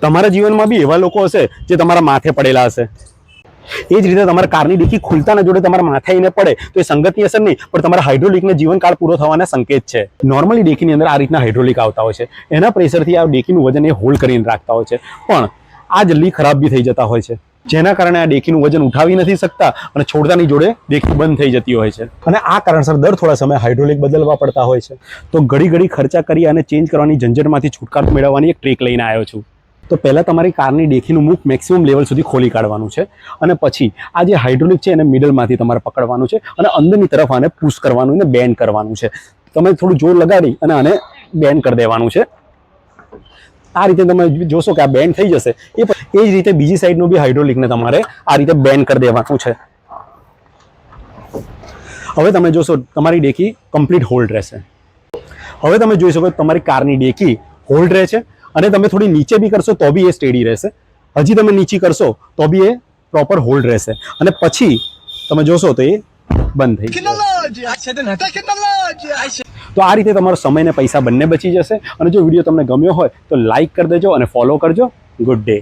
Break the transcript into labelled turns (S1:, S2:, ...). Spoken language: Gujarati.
S1: તમારા જીવનમાં બી એવા લોકો હશે જે તમારા માથે પડેલા હશે. એ જ રીતે તમારા કારની ડિક્કી ખુલતાના જોડે તમારા માથે આવીને પડે તો એ સંગતની અસર નહીં, પણ તમારા હાઇડ્રોલિકને જીવનકાળ પૂરો થવાના સંકેત છે. નોર્મલી ડેકીની અંદર આ રીતના હાઇડ્રોલિક આવતા હોય છે. એના પ્રેશરથી આ ડેકીનું વજન એ હોલ્ડ કરીને રાખતા હોય છે, પણ આ જલ્દી ખરાબ બી થઈ જતા હોય છે, જેના કારણે આ ડેકીનું વજન ઉઠાવી નથી શકતા અને છોડતાની જોડે ડેકી બંધ થઈ જતી હોય છે. અને આ કારણસર દર થોડા સમય હાઇડ્રોલિક બદલવા પડતા હોય છે. તો ઘડી ખર્ચા કરી અને ચેન્જ કરવાની ઝંઝટમાંથી છુટકારો મેળવવાની એક ટ્રીક લઈને આવ્યો છું. તો પહેલાં તમારી કારની ડેકીનું મુખ મેક્સિમમ લેવલ સુધી ખોલી કાઢવાનું છે, અને પછી આ જે હાઇડ્રોલિક છે એને મિડલમાંથી તમારે પકડવાનું છે અને અંદરની તરફ આને પુશ કરવાનું અને બેન્ડ કરવાનું છે. તમે થોડું જોર લગાડી અને આને બેન્ડ કરી દેવાનું છે. આ રીતે તમે જોશો કે આ બેન્ડ થઈ જશે. એ જ રીતે બીજી સાઈડનું બી હાઇડ્રોલિકને તમારે આ રીતે બેન્ડ કરી દેવાનું છે. હવે તમે જોશો તમારી ડેકી કમ્પ્લીટ હોલ્ડ રહેશે. હવે તમે જોઈ શકો તમારી કારની ડેકી હોલ્ડ રહે છે, અને તમે થોડી નીચે બી કરશો તો બી એ સ્ટેડી રહેશે. હજી તમે નીચી કરશો તો બી એ પ્રોપર હોલ્ડ રહેશે, અને પછી તમે જોશો તો એ બંધ થઈ જશે. તો આ રીતે તમારો સમય અને પૈસા બંને બચી જશે. અને જો વિડીયો તમને ગમ્યો હોય તો લાઈક કરી દેજો અને ફોલો કરજો. Good day.